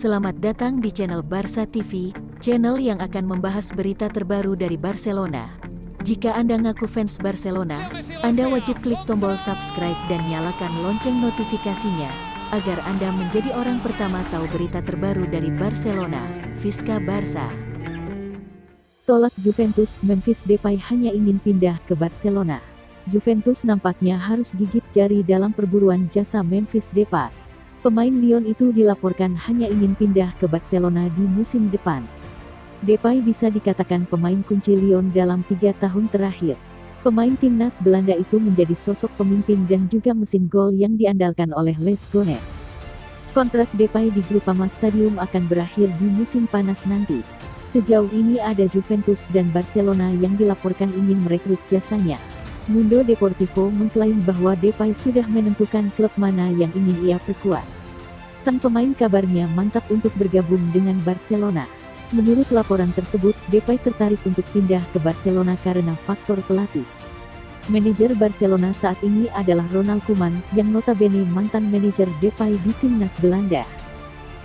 Selamat datang di channel Barca TV, channel yang akan membahas berita terbaru dari Barcelona. Jika Anda ngaku fans Barcelona, Anda wajib klik tombol subscribe dan nyalakan lonceng notifikasinya, agar Anda menjadi orang pertama tahu berita terbaru dari Barcelona. Visca Barça. Tolak Juventus, Memphis Depay hanya ingin pindah ke Barcelona. Juventus nampaknya harus gigit jari dalam perburuan jasa Memphis Depay. Pemain Lyon itu dilaporkan hanya ingin pindah ke Barcelona di musim depan. Depay bisa dikatakan pemain kunci Lyon dalam 3 tahun terakhir. Pemain timnas Belanda itu menjadi sosok pemimpin dan juga mesin gol yang diandalkan oleh Les Gones. Kontrak Depay di Groupama Stadium akan berakhir di musim panas nanti. Sejauh ini ada Juventus dan Barcelona yang dilaporkan ingin merekrut jasanya. Mundo Deportivo mengklaim bahwa Depay sudah menentukan klub mana yang ingin ia perkuat. Sang pemain kabarnya mantap untuk bergabung dengan Barcelona. Menurut laporan tersebut, Depay tertarik untuk pindah ke Barcelona karena faktor pelatih. Manajer Barcelona saat ini adalah Ronald Koeman, yang notabene mantan manajer Depay di timnas Belanda.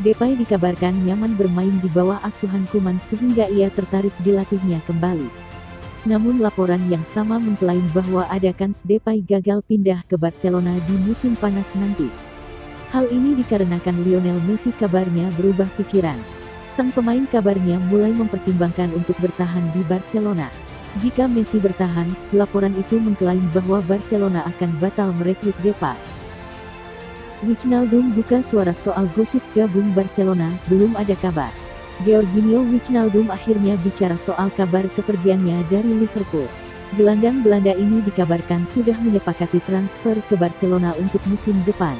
Depay dikabarkan nyaman bermain di bawah asuhan Koeman sehingga ia tertarik dilatihnya kembali. Namun laporan yang sama mengklaim bahwa ada kans Depay gagal pindah ke Barcelona di musim panas nanti. Hal ini dikarenakan Lionel Messi kabarnya berubah pikiran. Sang pemain kabarnya mulai mempertimbangkan untuk bertahan di Barcelona. Jika Messi bertahan, laporan itu mengklaim bahwa Barcelona akan batal merekrut Depay. Wijnaldum buka suara soal gosip gabung Barcelona, belum ada kabar. Georginio Wijnaldum akhirnya bicara soal kabar kepergiannya dari Liverpool. Gelandang Belanda ini dikabarkan sudah menyepakati transfer ke Barcelona untuk musim depan.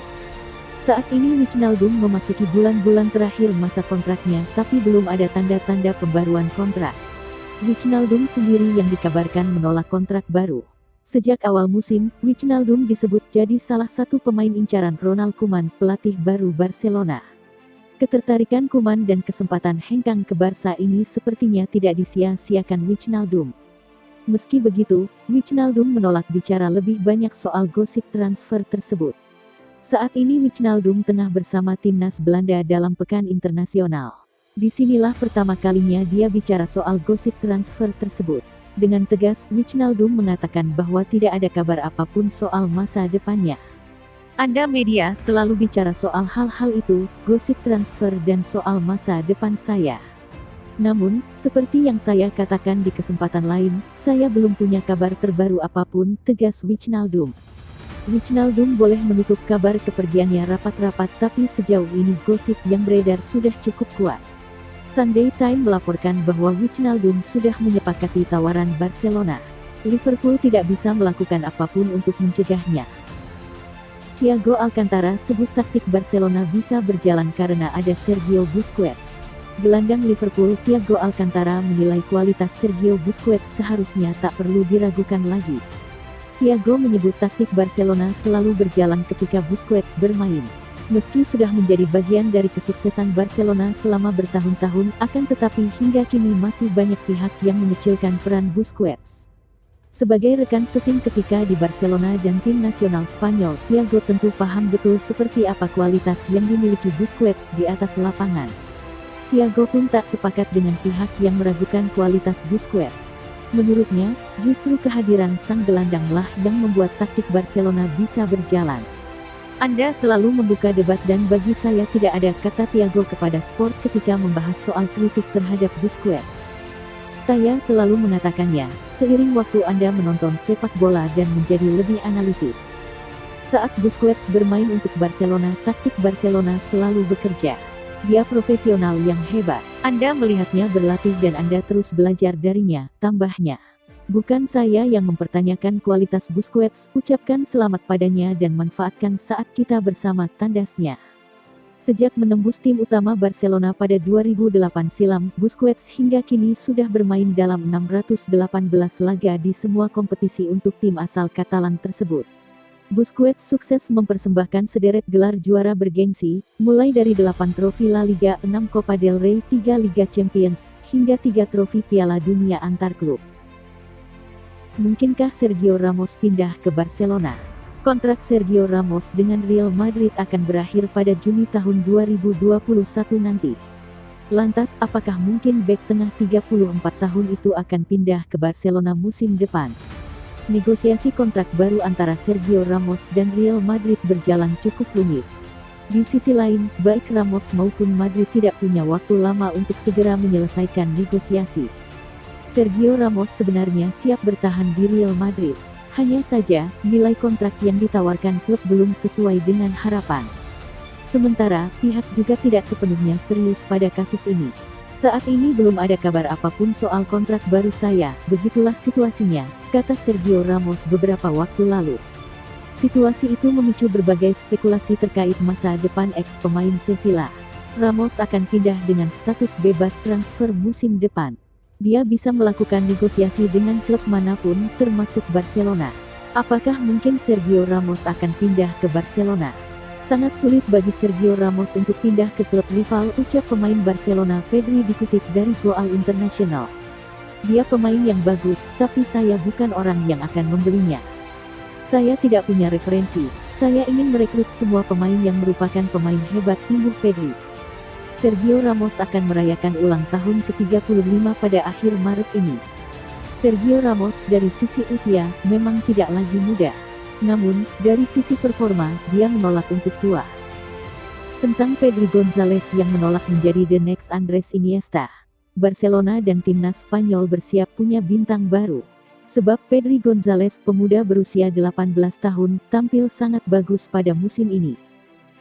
Saat ini Wijnaldum memasuki bulan-bulan terakhir masa kontraknya, tapi belum ada tanda-tanda pembaruan kontrak. Wijnaldum sendiri yang dikabarkan menolak kontrak baru. Sejak awal musim, Wijnaldum disebut jadi salah satu pemain incaran Ronald Koeman, pelatih baru Barcelona. Ketertarikan Koeman dan kesempatan hengkang ke Barca ini sepertinya tidak disia-siakan Wijnaldum. Meski begitu, Wijnaldum menolak bicara lebih banyak soal gosip transfer tersebut. Saat ini Wijnaldum tengah bersama timnas Belanda dalam pekan internasional. Disinilah pertama kalinya dia bicara soal gosip transfer tersebut. Dengan tegas, Wijnaldum mengatakan bahwa tidak ada kabar apapun soal masa depannya. Anda media selalu bicara soal hal-hal itu, gosip transfer dan soal masa depan saya. Namun, seperti yang saya katakan di kesempatan lain, saya belum punya kabar terbaru apapun, tegas Wijnaldum. Wijnaldum boleh menutup kabar kepergiannya rapat-rapat, tapi sejauh ini gosip yang beredar sudah cukup kuat. Sunday Times melaporkan bahwa Wijnaldum sudah menyepakati tawaran Barcelona. Liverpool tidak bisa melakukan apapun untuk mencegahnya. Thiago Alcantara sebut taktik Barcelona bisa berjalan karena ada Sergio Busquets. Gelandang Liverpool Thiago Alcantara menilai kualitas Sergio Busquets seharusnya tak perlu diragukan lagi. Thiago menyebut taktik Barcelona selalu berjalan ketika Busquets bermain. Meski sudah menjadi bagian dari kesuksesan Barcelona selama bertahun-tahun, akan tetapi hingga kini masih banyak pihak yang mengecilkan peran Busquets. Sebagai rekan setim ketika di Barcelona dan tim nasional Spanyol, Thiago tentu paham betul seperti apa kualitas yang dimiliki Busquets di atas lapangan. Thiago pun tak sepakat dengan pihak yang meragukan kualitas Busquets. Menurutnya, justru kehadiran sang gelandanglah yang membuat taktik Barcelona bisa berjalan. Anda selalu membuka debat dan bagi saya tidak ada kata Thiago kepada Sport ketika membahas soal kritik terhadap Busquets. Saya selalu mengatakannya, seiring waktu Anda menonton sepak bola dan menjadi lebih analitis. Saat Busquets bermain untuk Barcelona, taktik Barcelona selalu bekerja. Dia profesional yang hebat. Anda melihatnya berlatih dan Anda terus belajar darinya, tambahnya. Bukan saya yang mempertanyakan kualitas Busquets, ucapkan selamat padanya dan manfaatkan saat kita bersama, tandasnya. Sejak menembus tim utama Barcelona pada 2008 silam, Busquets hingga kini sudah bermain dalam 618 laga di semua kompetisi untuk tim asal Katalan tersebut. Busquets sukses mempersembahkan sederet gelar juara bergengsi, mulai dari 8 trofi La Liga, 6 Copa del Rey, 3 Liga Champions, hingga 3 trofi Piala Dunia antar klub. Mungkinkah Sergio Ramos pindah ke Barcelona? Kontrak Sergio Ramos dengan Real Madrid akan berakhir pada Juni tahun 2021 nanti. Lantas, apakah mungkin bek tengah 34 tahun itu akan pindah ke Barcelona musim depan? Negosiasi kontrak baru antara Sergio Ramos dan Real Madrid berjalan cukup rumit. Di sisi lain, baik Ramos maupun Madrid tidak punya waktu lama untuk segera menyelesaikan negosiasi. Sergio Ramos sebenarnya siap bertahan di Real Madrid. Hanya saja, nilai kontrak yang ditawarkan klub belum sesuai dengan harapan. Sementara, pihak juga tidak sepenuhnya serius pada kasus ini. Saat ini belum ada kabar apapun soal kontrak baru saya, begitulah situasinya, kata Sergio Ramos beberapa waktu lalu. Situasi itu memicu berbagai spekulasi terkait masa depan eks-pemain Sevilla. Ramos akan pindah dengan status bebas transfer musim depan. Dia bisa melakukan negosiasi dengan klub manapun, termasuk Barcelona. Apakah mungkin Sergio Ramos akan pindah ke Barcelona? Sangat sulit bagi Sergio Ramos untuk pindah ke klub rival, ucap pemain Barcelona Pedri dikutip dari Goal International. Dia pemain yang bagus, tapi saya bukan orang yang akan membelinya. Saya tidak punya referensi, saya ingin merekrut semua pemain yang merupakan pemain hebat, imbuh Pedri. Sergio Ramos akan merayakan ulang tahun ke-35 pada akhir Maret ini. Sergio Ramos dari sisi usia memang tidak lagi muda. Namun, dari sisi performa, dia menolak untuk tua. Tentang Pedri González yang menolak menjadi the next Andres Iniesta. Barcelona dan timnas Spanyol bersiap punya bintang baru. Sebab Pedri González, pemuda berusia 18 tahun, tampil sangat bagus pada musim ini.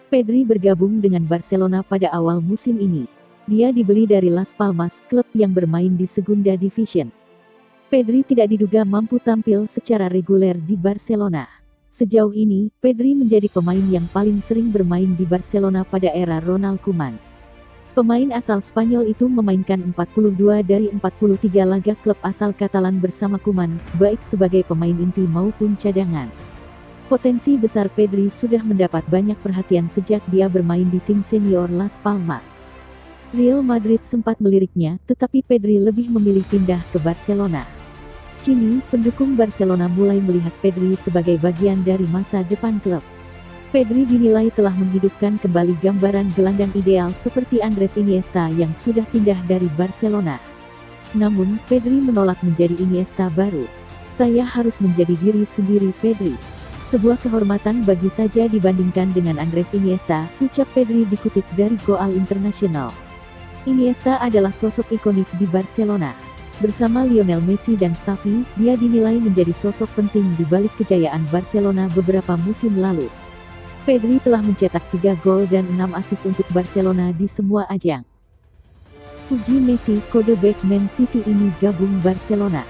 Pedri bergabung dengan Barcelona pada awal musim ini. Dia dibeli dari Las Palmas, klub yang bermain di Segunda Division. Pedri tidak diduga mampu tampil secara reguler di Barcelona. Sejauh ini, Pedri menjadi pemain yang paling sering bermain di Barcelona pada era Ronald Koeman. Pemain asal Spanyol itu memainkan 42 dari 43 laga klub asal Katalan bersama Koeman, baik sebagai pemain inti maupun cadangan. Potensi besar Pedri sudah mendapat banyak perhatian sejak dia bermain di tim senior Las Palmas. Real Madrid sempat meliriknya, tetapi Pedri lebih memilih pindah ke Barcelona. Kini, pendukung Barcelona mulai melihat Pedri sebagai bagian dari masa depan klub. Pedri dinilai telah menghidupkan kembali gambaran gelandang ideal seperti Andres Iniesta yang sudah pindah dari Barcelona. Namun, Pedri menolak menjadi Iniesta baru. Saya harus menjadi diri sendiri, Pedri. Sebuah kehormatan bagi saja dibandingkan dengan Andres Iniesta, ucap Pedri dikutip dari Goal International. Iniesta adalah sosok ikonik di Barcelona. Bersama Lionel Messi dan Xavi, dia dinilai menjadi sosok penting di balik kejayaan Barcelona beberapa musim lalu. Pedri telah mencetak 3 gol dan 6 assist untuk Barcelona di semua ajang. Puji Messi, kode bek Man City ini gabung Barcelona.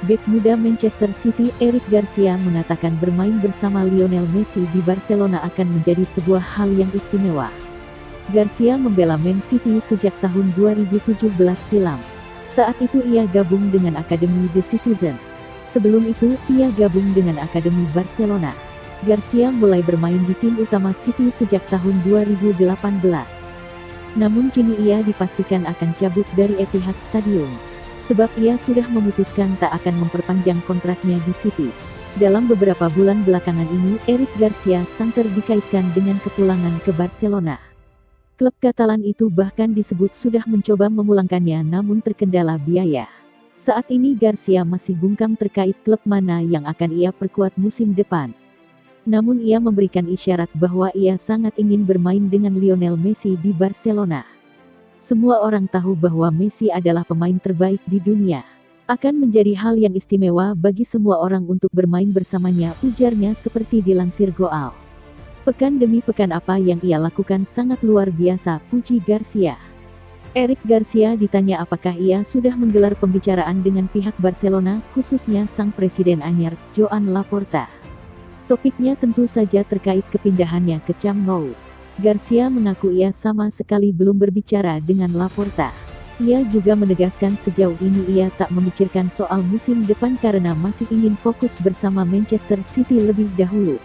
Bek muda Manchester City, Eric Garcia mengatakan bermain bersama Lionel Messi di Barcelona akan menjadi sebuah hal yang istimewa. Garcia membela Man City sejak tahun 2017 silam. Saat itu ia gabung dengan Akademi The Citizen. Sebelum itu, ia gabung dengan Akademi Barcelona. Garcia mulai bermain di tim utama City sejak tahun 2018. Namun kini ia dipastikan akan cabut dari Etihad Stadium. Sebab ia sudah memutuskan tak akan memperpanjang kontraknya di City. Dalam beberapa bulan belakangan ini, Eric Garcia santer dikaitkan dengan kepulangan ke Barcelona. Klub Katalan itu bahkan disebut sudah mencoba memulangkannya namun terkendala biaya. Saat ini Garcia masih bungkam terkait klub mana yang akan ia perkuat musim depan. Namun ia memberikan isyarat bahwa ia sangat ingin bermain dengan Lionel Messi di Barcelona. Semua orang tahu bahwa Messi adalah pemain terbaik di dunia. Akan menjadi hal yang istimewa bagi semua orang untuk bermain bersamanya, ujarnya seperti dilansir Goal. Pekan demi pekan apa yang ia lakukan sangat luar biasa, puji Garcia. Eric Garcia ditanya apakah ia sudah menggelar pembicaraan dengan pihak Barcelona, khususnya sang presiden anyar, Joan Laporta. Topiknya tentu saja terkait kepindahannya ke Camp Nou. Garcia mengaku ia sama sekali belum berbicara dengan Laporta. Ia juga menegaskan sejauh ini ia tak memikirkan soal musim depan karena masih ingin fokus bersama Manchester City lebih dahulu.